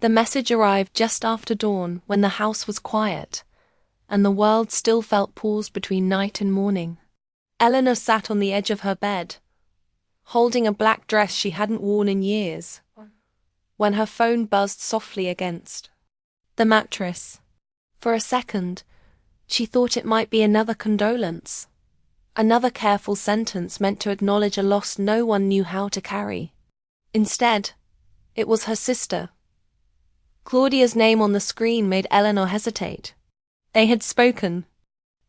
The message arrived just after dawn when the house was quiet, and the world still felt paused between night and morning. Eleanor sat on the edge of her bed, holding a black dress she hadn't worn in years, when her phone buzzed softly against the mattress. For a second, she thought it might be another condolence, another careful sentence meant to acknowledge a loss no one knew how to carry. Instead, it was her sister. Claudia's name on the screen made Eleanor hesitate. They had spoken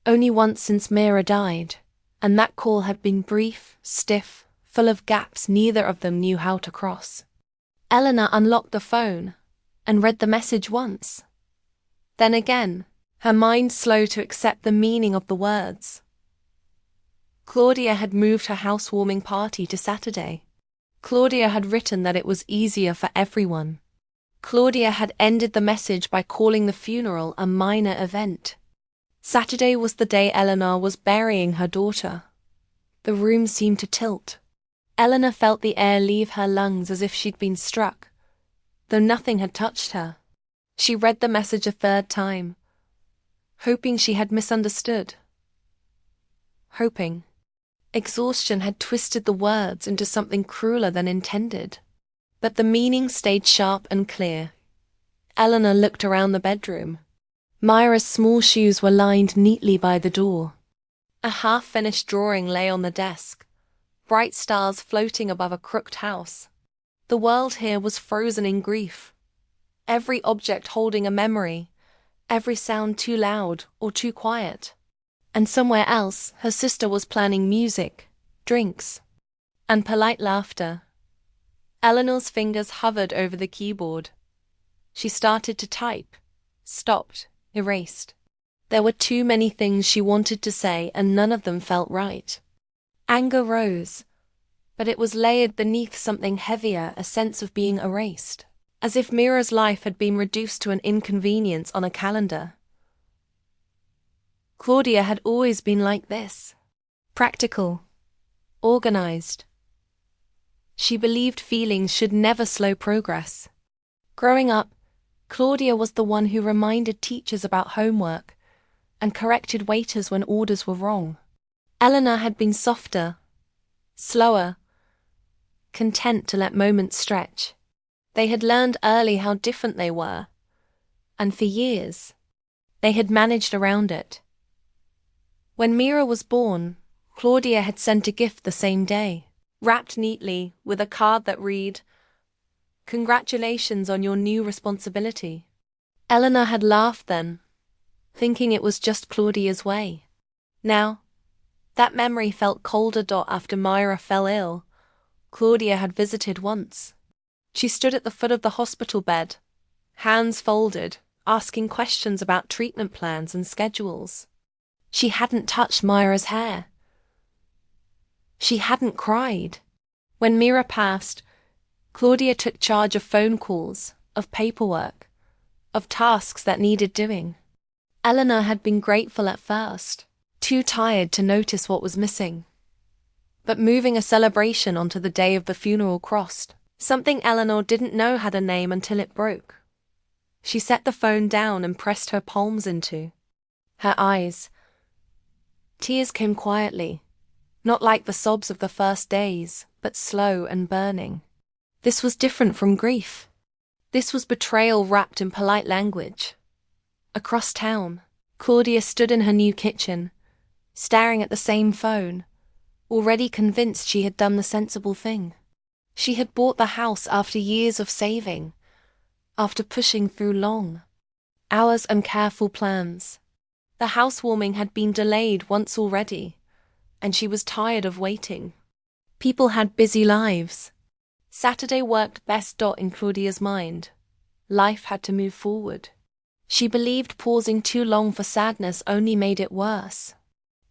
only once since Mira died, and that call had been brief, stiff, full of gaps neither of them knew how to cross. Eleanor unlocked the phone and read the message once. Then again, her mind slow to accept the meaning of the words. Claudia had moved her housewarming party to Saturday. Claudia had written that it was easier for everyone. Claudia had ended the message by calling the funeral a minor event. Saturday was the day Eleanor was burying her daughter. The room seemed to tilt. Eleanor felt the air leave her lungs as if she'd been struck, though nothing had touched her. She read the message a third time, hoping she had misunderstood. Hoping. Exhaustion had twisted the words into something crueler than intended. But the meaning stayed sharp and clear. Eleanor looked around the bedroom. Myra's small shoes were lined neatly by the door. A half-finished drawing lay on the desk, bright stars floating above a crooked house. The world here was frozen in grief. Every object holding a memory, every sound too loud or too quiet. And somewhere else, her sister was planning music, drinks, and polite laughter. Eleanor's fingers hovered over the keyboard. She started to type, stopped, erased. There were too many things she wanted to say and none of them felt right. Anger rose, but it was layered beneath something heavier, a sense of being erased, as if Mira's life had been reduced to an inconvenience on a calendar. Claudia had always been like this. Practical. Organized. She believed feelings should never slow progress. Growing up, Claudia was the one who reminded teachers about homework and corrected waiters when orders were wrong. Eleanor had been softer, slower, content to let moments stretch. They had learned early how different they were, and for years, they had managed around it. When Mira was born, Claudia had sent a gift the same day, wrapped neatly with a card that read, "Congratulations on your new responsibility." Eleanor had laughed then, thinking it was just Claudia's way. Now, that memory felt colder. After Myra fell ill, Claudia had visited once. She stood at the foot of the hospital bed, hands folded, asking questions about treatment plans and schedules. She hadn't touched Myra's hair. She hadn't cried. When Mira passed, Claudia took charge of phone calls, of paperwork, of tasks that needed doing. Eleanor had been grateful at first, too tired to notice what was missing. But moving a celebration onto the day of the funeral crossed something Eleanor didn't know had a name until it broke. She set the phone down and pressed her palms into her eyes. Tears came quietly, not like the sobs of the first days, but slow and burning. This was different from grief. This was betrayal wrapped in polite language. Across town, Claudia stood in her new kitchen, staring at the same phone, already convinced she had done the sensible thing. She had bought the house after years of saving, after pushing through long hours and careful plans. The housewarming had been delayed once already, and she was tired of waiting. People had busy lives. Saturday worked best. In Claudia's mind, life had to move forward. She believed pausing too long for sadness only made it worse.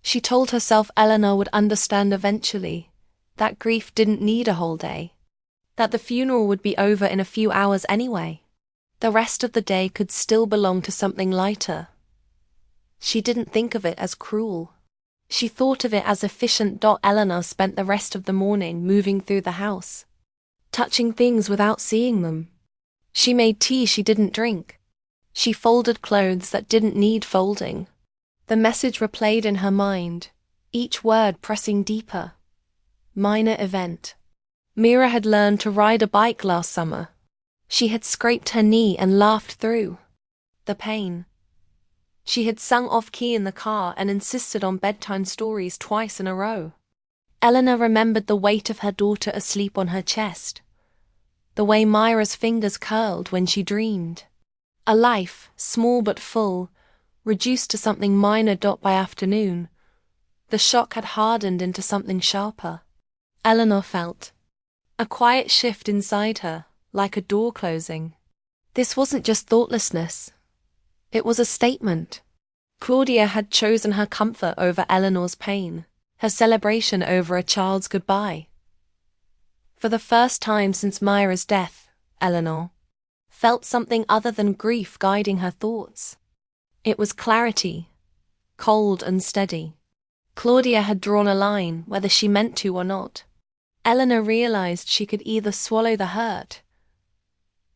She told herself Eleanor would understand eventually, that grief didn't need a whole day, that the funeral would be over in a few hours anyway. The rest of the day could still belong to something lighter. She didn't think of it as cruel. She thought of it as efficient. Eleanor spent the rest of the morning moving through the house, touching things without seeing them, She made tea she didn't drink. She folded clothes that didn't need folding. The message replayed in her mind, each word pressing deeper. Minor event. Mira had learned to ride a bike last summer. She had scraped her knee and laughed through the pain. She had sung off-key in the car and insisted on bedtime stories twice in a row. Eleanor remembered the weight of her daughter asleep on her chest. The way Myra's fingers curled when she dreamed. A life, small but full, reduced to something minor. By afternoon, the shock had hardened into something sharper. Eleanor felt a quiet shift inside her, like a door closing. This wasn't just thoughtlessness. It was a statement. Claudia had chosen her comfort over Eleanor's pain, her celebration over a child's goodbye. For the first time since Myra's death, Eleanor felt something other than grief guiding her thoughts. It was clarity, cold and steady. Claudia had drawn a line, whether she meant to or not. Eleanor realized she could either swallow the hurt,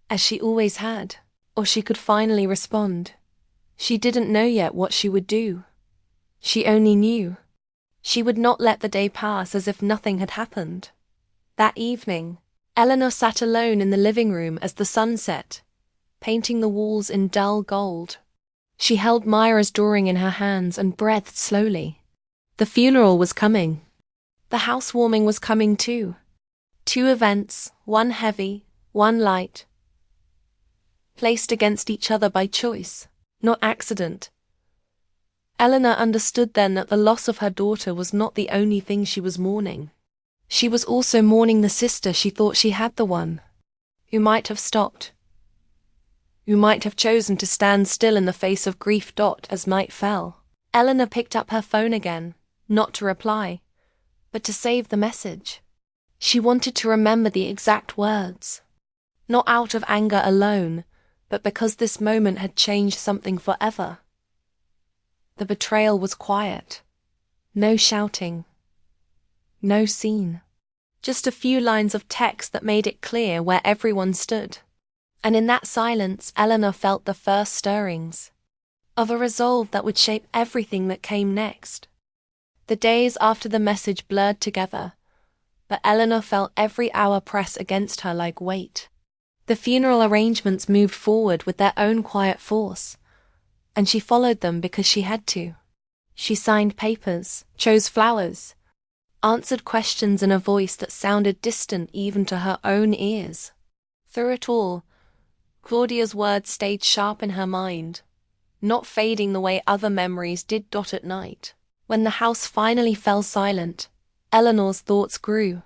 as she always had, or she could finally respond. She didn't know yet what she would do. She only knew she would not let the day pass as if nothing had happened. That evening, Eleanor sat alone in the living room as the sun set, painting the walls in dull gold. She held Myra's drawing in her hands and breathed slowly. The funeral was coming. The housewarming was coming too. 2 events, one heavy, one light, placed against each other by choice, not accident. Eleanor understood then that the loss of her daughter was not the only thing she was mourning. She was also mourning the sister she thought she had, the one who might have stopped, who might have chosen to stand still in the face of grief. As night fell, Eleanor picked up her phone again, not to reply, but to save the message. She wanted to remember the exact words, not out of anger alone, but because this moment had changed something forever. The betrayal was quiet. No shouting. No scene. Just a few lines of text that made it clear where everyone stood. And in that silence, Eleanor felt the first stirrings of a resolve that would shape everything that came next. The days after the message blurred together, but Eleanor felt every hour press against her like weight. The funeral arrangements moved forward with their own quiet force, and she followed them because she had to. She signed papers, chose flowers, answered questions in a voice that sounded distant even to her own ears. Through it all, Claudia's words stayed sharp in her mind, not fading the way other memories did. At night, when the house finally fell silent, Eleanor's thoughts grew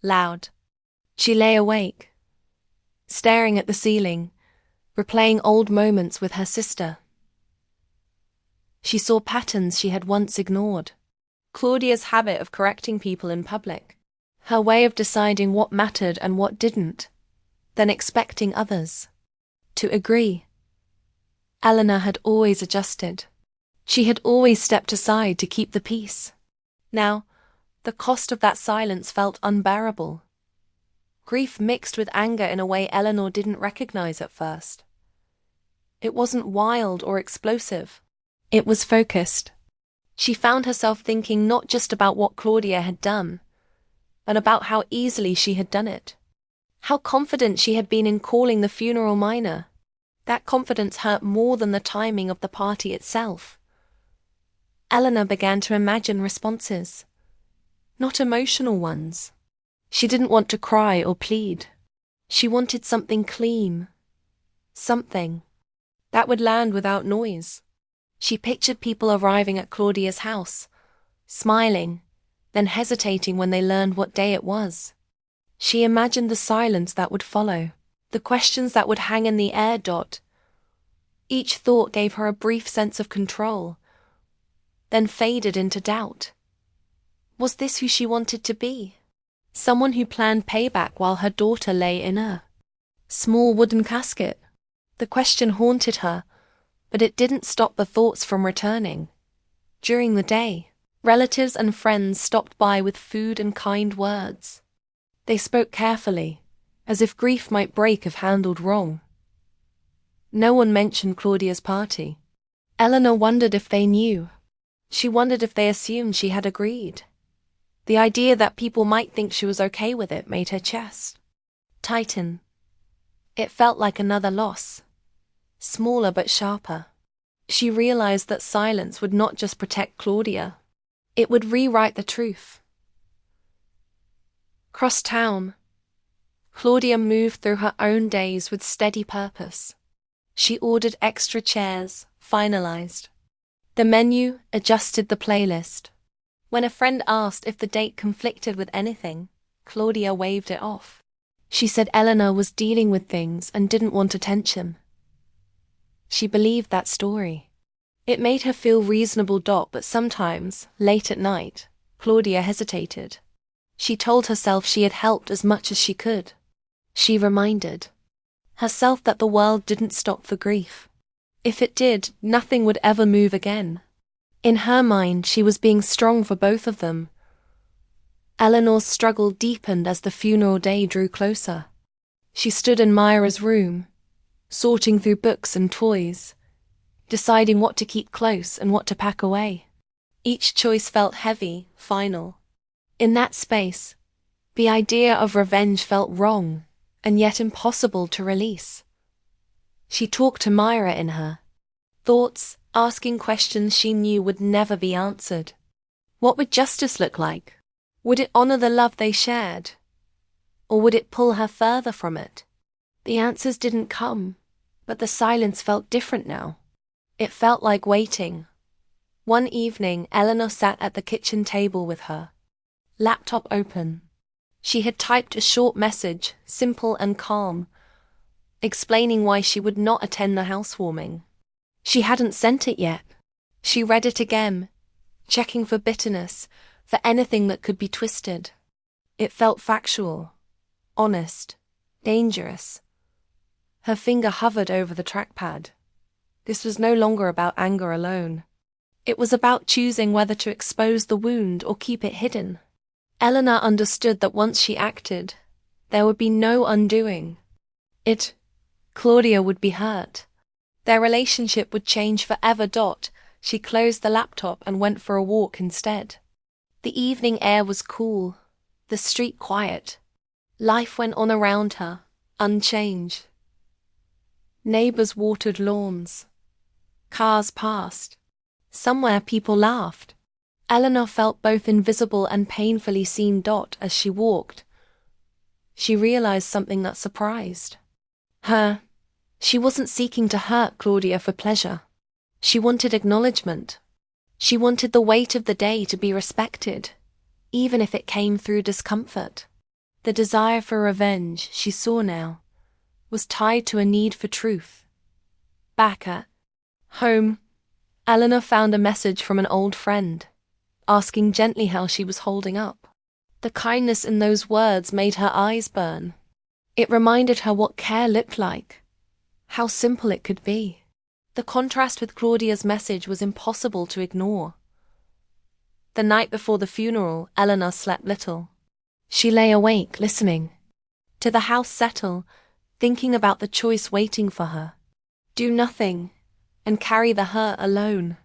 loud. She lay awake, staring at the ceiling, replaying old moments with her sister. She saw patterns she had once ignored. Claudia's habit of correcting people in public, her way of deciding what mattered and what didn't, then expecting others to agree. Eleanor had always adjusted. She had always stepped aside to keep the peace. Now, the cost of that silence felt unbearable. Grief mixed with anger in a way Eleanor didn't recognize at first. It wasn't wild or explosive. It was focused. She found herself thinking not just about what Claudia had done, but about how easily she had done it. How confident she had been in calling the funeral minor. That confidence hurt more than the timing of the party itself. Eleanor began to imagine responses, not emotional ones. She didn't want to cry or plead. She wanted something clean, something that would land without noise. She pictured people arriving at Claudia's house, smiling, then hesitating when they learned what day it was. She imagined the silence that would follow, the questions that would hang in the air. Each thought gave her a brief sense of control, then faded into doubt. Was this who she wanted to be? Someone who planned payback while her daughter lay in a small wooden casket? The question haunted her, but it didn't stop the thoughts from returning. During the day, relatives and friends stopped by with food and kind words. They spoke carefully, as if grief might break if handled wrong. No one mentioned Claudia's party. Eleanor wondered if they knew. She wondered if they assumed she had agreed. The idea that people might think she was okay with it made her chest tighten. It felt like another loss, smaller but sharper. She realized that silence would not just protect Claudia, it would rewrite the truth. Cross town, Claudia moved through her own days with steady purpose. She ordered extra chairs, finalized the menu, adjusted the playlist. When a friend asked if the date conflicted with anything, Claudia waved it off. She said Eleanor was dealing with things and didn't want attention. She believed that story. It made her feel reasonable, but sometimes, late at night, Claudia hesitated. She told herself she had helped as much as she could. She reminded herself that the world didn't stop for grief. If it did, nothing would ever move again. In her mind, she was being strong for both of them. Eleanor's struggle deepened as the funeral day drew closer. She stood in Myra's room, sorting through books and toys, deciding what to keep close and what to pack away. Each choice felt heavy, final. In that space, the idea of revenge felt wrong, and yet impossible to release. She talked to Myra in her thoughts, asking questions she knew would never be answered. What would justice look like? Would it honor the love they shared? Or would it pull her further from it? The answers didn't come, but the silence felt different now. It felt like waiting. One evening, Eleanor sat at the kitchen table with her laptop open. She had typed a short message, simple and calm, explaining why she would not attend the housewarming. She hadn't sent it yet. She read it again, checking for bitterness, for anything that could be twisted. It felt factual, honest, dangerous. Her finger hovered over the trackpad. This was no longer about anger alone. It was about choosing whether to expose the wound or keep it hidden. Eleanor understood that once she acted, there would be no undoing. Claudia would be hurt. Their relationship would change forever. She closed the laptop and went for a walk instead. The evening air was cool, the street quiet. Life went on around her, unchanged. Neighbors watered lawns. Cars passed. Somewhere people laughed. Eleanor felt both invisible and painfully seen. As she walked, she realized something that surprised her. She wasn't seeking to hurt Claudia for pleasure. She wanted acknowledgement. She wanted the weight of the day to be respected, even if it came through discomfort. The desire for revenge, she saw now, was tied to a need for truth. Back at home, Eleanor found a message from an old friend, asking gently how she was holding up. The kindness in those words made her eyes burn. It reminded her what care looked like, how simple it could be. The contrast with Claudia's message was impossible to ignore. The night before the funeral, Eleanor slept little. She lay awake, listening to the house settle, thinking about the choice waiting for her. Do nothing, and carry the hurt alone.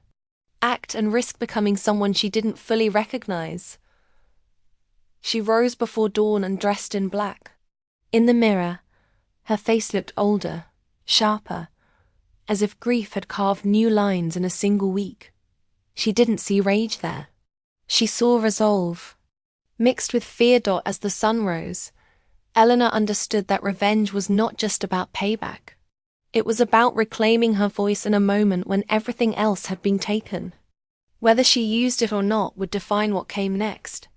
Act and risk becoming someone she didn't fully recognize. She rose before dawn and dressed in black. In the mirror, her face looked older, sharper, as if grief had carved new lines in a single week. She didn't see rage there. She saw resolve, mixed with fear. As the sun rose, Eleanor understood that revenge was not just about payback. It was about reclaiming her voice in a moment when everything else had been taken. Whether she used it or not would define what came next.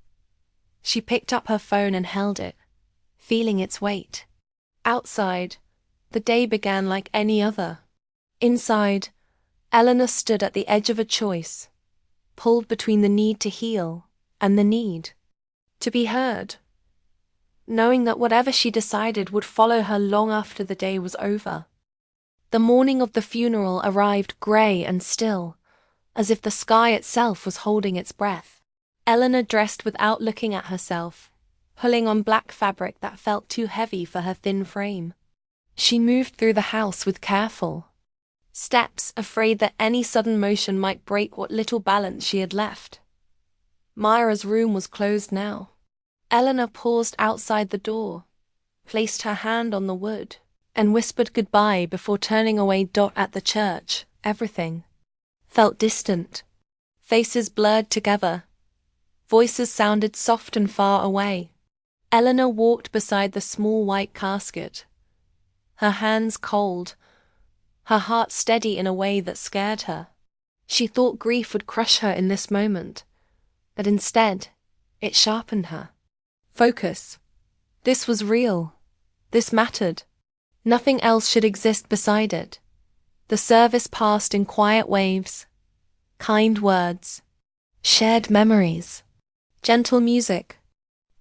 She picked up her phone and held it, feeling its weight. Outside, the day began like any other. Inside, Eleanor stood at the edge of a choice, pulled between the need to heal and the need to be heard, knowing that whatever she decided would follow her long after the day was over. The morning of the funeral arrived grey and still, as if the sky itself was holding its breath. Eleanor dressed without looking at herself, pulling on black fabric that felt too heavy for her thin frame. She moved through the house with careful steps, afraid that any sudden motion might break what little balance she had left. Myra's room was closed now. Eleanor paused outside the door, placed her hand on the wood, and whispered goodbye before turning away. At the church, everything felt distant. Faces blurred together. Voices sounded soft and far away. Eleanor walked beside the small white casket, her hands cold, her heart steady in a way that scared her. She thought grief would crush her in this moment, but instead, it sharpened her. Focus. This was real. This mattered. Nothing else should exist beside it. The service passed in quiet waves, kind words, shared memories, gentle music.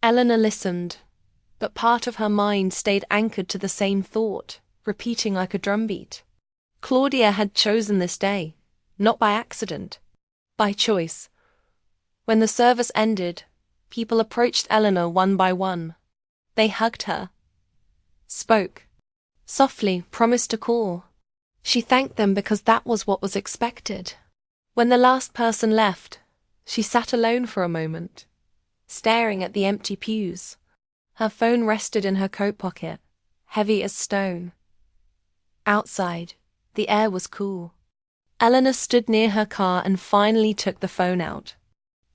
Eleanor listened, but part of her mind stayed anchored to the same thought, repeating like a drumbeat. Claudia had chosen this day, not by accident, by choice. When the service ended, people approached Eleanor one by one. They hugged her, spoke, softly promised to call. She thanked them because that was what was expected. When the last person left, she sat alone for a moment, staring at the empty pews. Her phone rested in her coat pocket, heavy as stone. Outside, the air was cool. Eleanor stood near her car and finally took the phone out.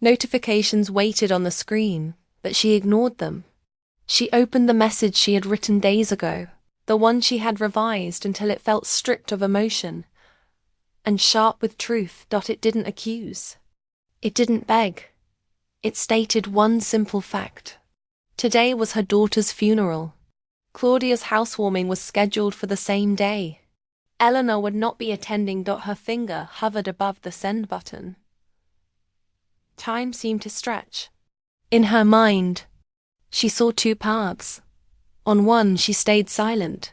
Notifications waited on the screen, but she ignored them. She opened the message she had written days ago, the one she had revised until it felt stripped of emotion and sharp with truth. It didn't accuse. It didn't beg. It stated one simple fact. Today was her daughter's funeral. Claudia's housewarming was scheduled for the same day. Eleanor would not be attending. Her finger hovered above the send button. Time seemed to stretch. In her mind, she saw two paths. On one, she stayed silent.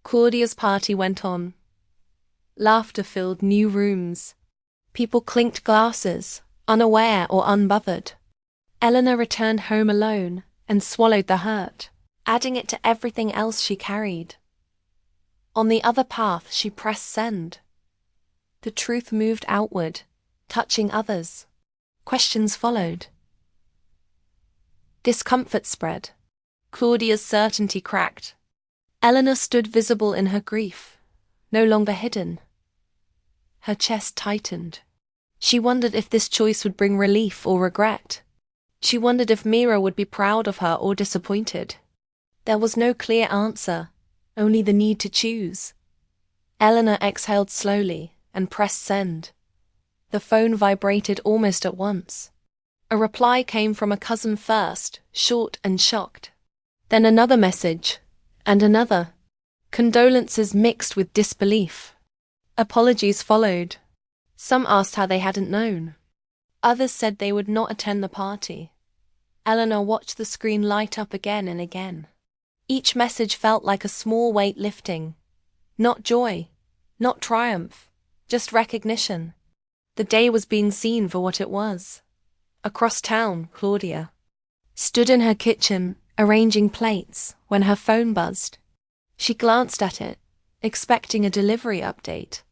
Claudia's party went on. Laughter filled new rooms. People clinked glasses, unaware or unbothered. Eleanor returned home alone and swallowed the hurt, adding it to everything else she carried. On the other path, she pressed send. The truth moved outward, touching others. Questions followed. Discomfort spread. Claudia's certainty cracked. Eleanor stood visible in her grief, no longer hidden. Her chest tightened. She wondered if this choice would bring relief or regret. She wondered if Mira would be proud of her or disappointed. There was no clear answer, only the need to choose. Eleanor exhaled slowly and pressed send. The phone vibrated almost at once. A reply came from a cousin first, short and shocked. Then another message, and another. Condolences mixed with disbelief. Apologies followed. Some asked how they hadn't known. Others said they would not attend the party. Eleanor watched the screen light up again and again. Each message felt like a small weight lifting. Not joy, not triumph, just recognition. The day was being seen for what it was. Across town, Claudia stood in her kitchen, arranging plates, when her phone buzzed. She glanced at it, expecting a delivery update.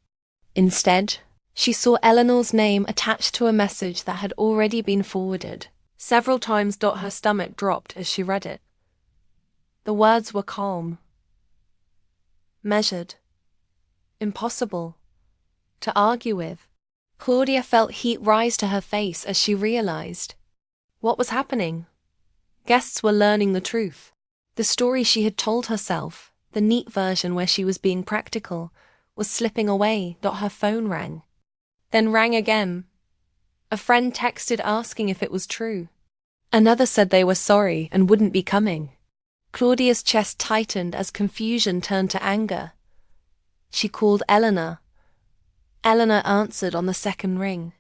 Instead, she saw Eleanor's name attached to a message that had already been forwarded. Several times her stomach dropped as she read it. The words were calm, measured, impossible to argue with. Claudia felt heat rise to her face as she realized what was happening. Guests were learning the truth. The story she had told herself, the neat version where she was being practical, was slipping away. Her phone rang. Then rang again. A friend texted asking if it was true. Another said they were sorry and wouldn't be coming. Claudia's chest tightened as confusion turned to anger. She called Eleanor. Eleanor answered on the second ring.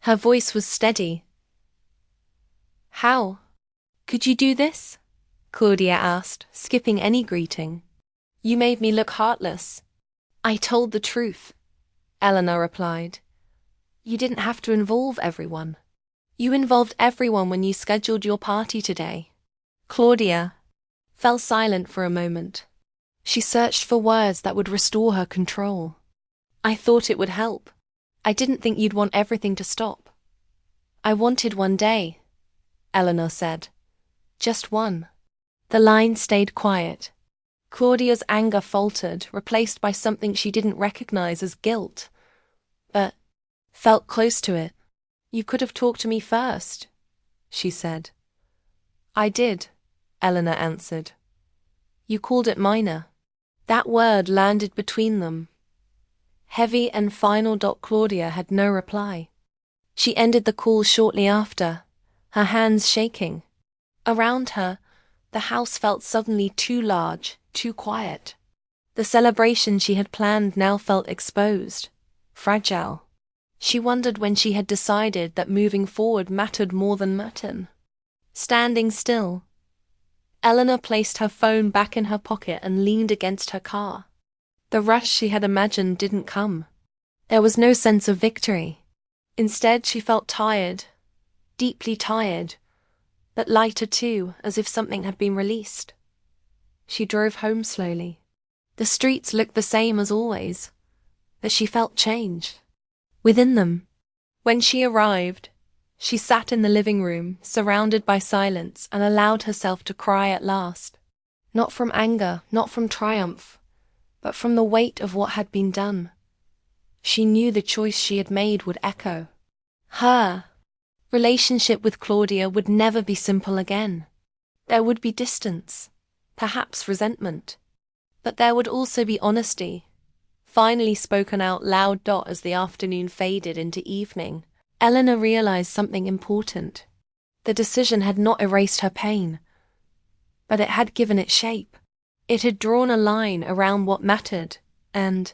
Her voice was steady. "How could you do this?" Claudia asked, skipping any greeting. "You made me look heartless." "I told the truth," Eleanor replied. "You didn't have to involve everyone. You involved everyone when you scheduled your party today." Claudia fell silent for a moment. She searched for words that would restore her control. I thought it would help. I didn't think you'd want everything to stop. I wanted one day, Eleanor said. Just one. The line stayed quiet. Claudia's anger faltered, replaced by something she didn't recognize as guilt, but felt close to it. You could have talked to me first, she said. I did, Eleanor answered. You called it minor. That word landed between them. Heavy and final. Claudia had no reply. She ended the call shortly after, her hands shaking. Around her, the house felt suddenly too large, too quiet. The celebration she had planned now felt exposed, fragile. She wondered when she had decided that moving forward mattered more than Merton. Standing still, Eleanor placed her phone back in her pocket and leaned against her car. The rush she had imagined didn't come. There was no sense of victory. Instead, she felt tired, deeply tired, but lighter too, as if something had been released. She drove home slowly. The streets looked the same as always, but she felt change within them. When she arrived, she sat in the living room, surrounded by silence, and allowed herself to cry at last. Not from anger, not from triumph, but from the weight of what had been done. She knew the choice she had made would echo. Her relationship with Claudia would never be simple again. There would be distance, perhaps resentment, but there would also be honesty, finally spoken out loud. As the afternoon faded into evening, Eleanor realized something important. The decision had not erased her pain, but it had given it shape. It had drawn a line around what mattered, and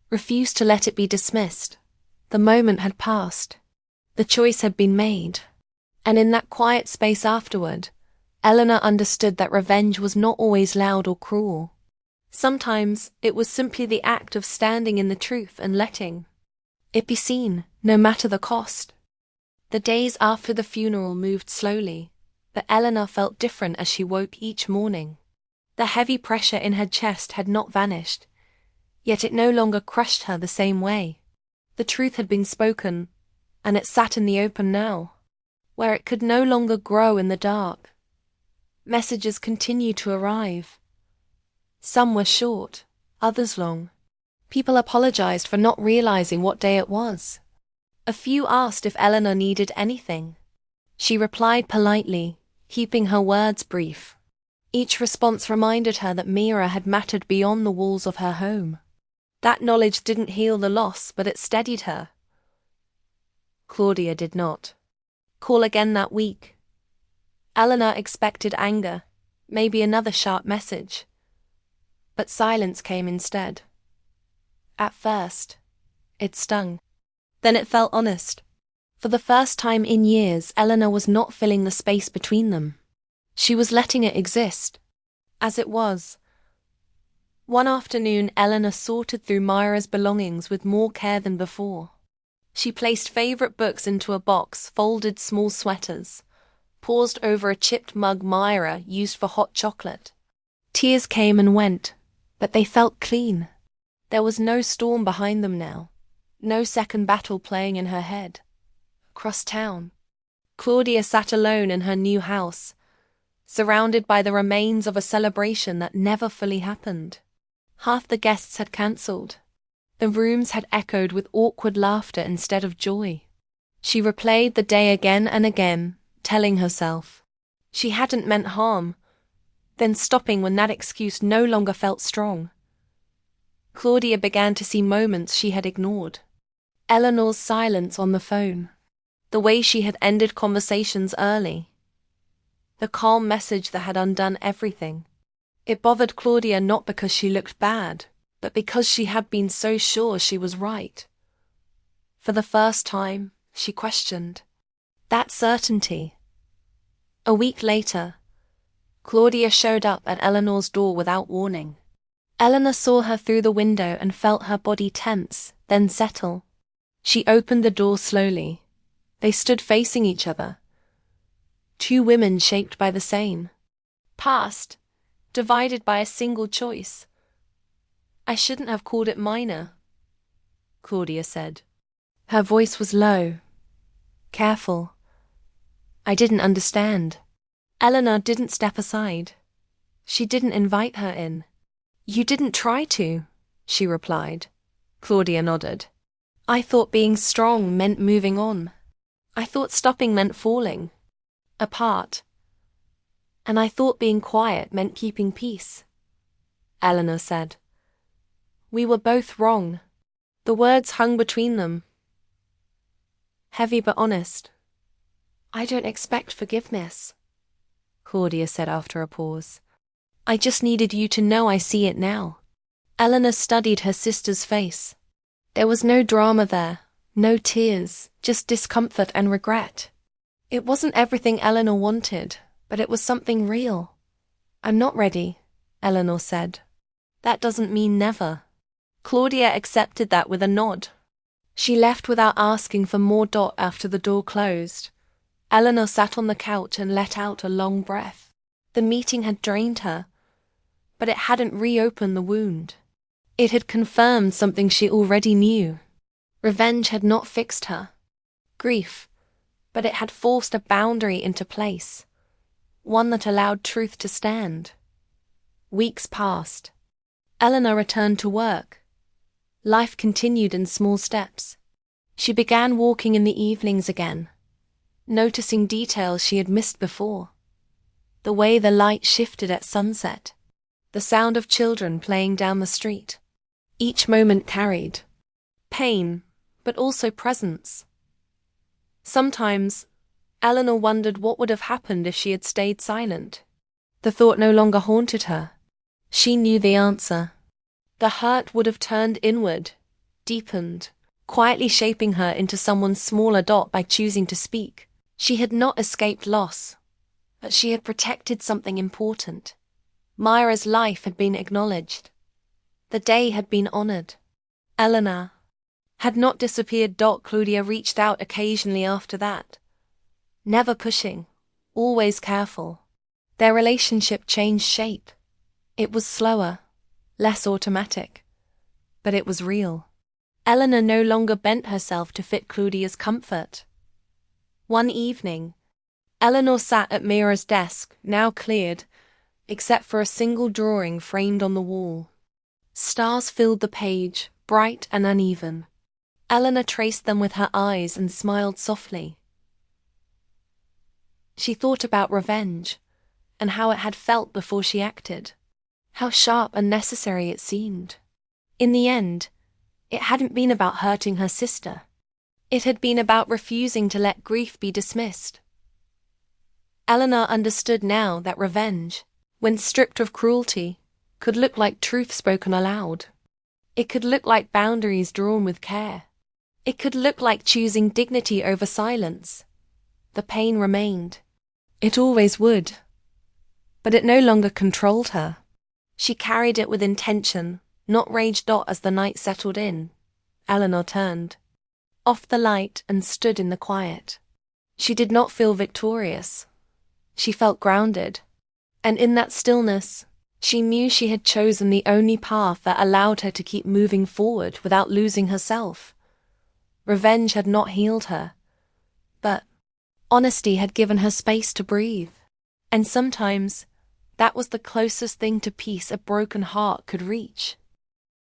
refused to let it be dismissed. The moment had passed. The choice had been made. And in that quiet space afterward, Eleanor understood that revenge was not always loud or cruel. Sometimes it was simply the act of standing in the truth and letting it be seen, no matter the cost. The days after the funeral moved slowly, but Eleanor felt different as she woke each morning. The heavy pressure in her chest had not vanished, yet it no longer crushed her the same way. The truth had been spoken, and it sat in the open now, where it could no longer grow in the dark. Messages continued to arrive. Some were short, others long. People apologized for not realizing what day it was. A few asked if Eleanor needed anything. She replied politely, keeping her words brief. Each response reminded her that Mira had mattered beyond the walls of her home. That knowledge didn't heal the loss, but it steadied her. Claudia did not call again that week. Eleanor expected anger, maybe another sharp message. But silence came instead. At first, it stung. Then it felt honest. For the first time in years, Eleanor was not filling the space between them. She was letting it exist. As it was. One afternoon, Eleanor sorted through Myra's belongings with more care than before. She placed favorite books into a box, folded small sweaters, paused over a chipped mug Myra used for hot chocolate. Tears came and went, but they felt clean. There was no storm behind them now, no second battle playing in her head. Across town, Claudia sat alone in her new house, surrounded by the remains of a celebration that never fully happened. Half the guests had cancelled. The rooms had echoed with awkward laughter instead of joy. She replayed the day again and again, telling herself she hadn't meant harm, then stopping when that excuse no longer felt strong. Claudia began to see moments she had ignored. Eleanor's silence on the phone, the way she had ended conversations early, the calm message that had undone everything. It bothered Claudia not because she looked bad, but because she had been so sure she was right. For the first time, she questioned that certainty. A week later, Claudia showed up at Eleanor's door without warning. Eleanor saw her through the window and felt her body tense, then settle. She opened the door slowly. They stood facing each other. Two women shaped by the same past, divided by a single choice. I shouldn't have called it minor, Claudia said. Her voice was low, careful. I didn't understand. Eleanor didn't step aside. She didn't invite her in. You didn't try to, she replied. Claudia nodded. I thought being strong meant moving on. I thought stopping meant falling apart. And I thought being quiet meant keeping peace, Eleanor said. We were both wrong. The words hung between them, heavy but honest. I don't expect forgiveness, Claudia said after a pause. I just needed you to know I see it now. Eleanor studied her sister's face. There was no drama there, no tears, just discomfort and regret. It wasn't everything Eleanor wanted, but it was something real. I'm not ready, Eleanor said. That doesn't mean never. Claudia accepted that with a nod. She left without asking for more. After the door closed, Eleanor sat on the couch and let out a long breath. The meeting had drained her, but it hadn't reopened the wound. It had confirmed something she already knew. Revenge had not fixed her grief, but it had forced a boundary into place, one that allowed truth to stand. Weeks passed. Eleanor returned to work. Life continued in small steps. She began walking in the evenings again, noticing details she had missed before. The way the light shifted at sunset, the sound of children playing down the street. Each moment carried pain, but also presence. Sometimes, Eleanor wondered what would have happened if she had stayed silent. The thought no longer haunted her. She knew the answer. The hurt would have turned inward, deepened, quietly shaping her into someone smaller. By choosing to speak, she had not escaped loss, but she had protected something important. Myra's life had been acknowledged. The day had been honored. Eleanor had not disappeared. Claudia reached out occasionally after that, never pushing, always careful. Their relationship changed shape. It was slower, less automatic, but it was real. Eleanor no longer bent herself to fit Claudia's comfort. One evening, Eleanor sat at Myra's desk, now cleared, except for a single drawing framed on the wall. Stars filled the page, bright and uneven. Eleanor traced them with her eyes and smiled softly. She thought about revenge, and how it had felt before she acted. How sharp and necessary it seemed. In the end, it hadn't been about hurting her sister. It had been about refusing to let grief be dismissed. Eleanor understood now that revenge, when stripped of cruelty, could look like truth spoken aloud. It could look like boundaries drawn with care. It could look like choosing dignity over silence. The pain remained. It always would. But it no longer controlled her. She carried it with intention, not rage. As the night settled in, Eleanor turned off the light and stood in the quiet. She did not feel victorious. She felt grounded. And in that stillness, she knew she had chosen the only path that allowed her to keep moving forward without losing herself. Revenge had not healed her, but honesty had given her space to breathe. And sometimes, that was the closest thing to peace a broken heart could reach.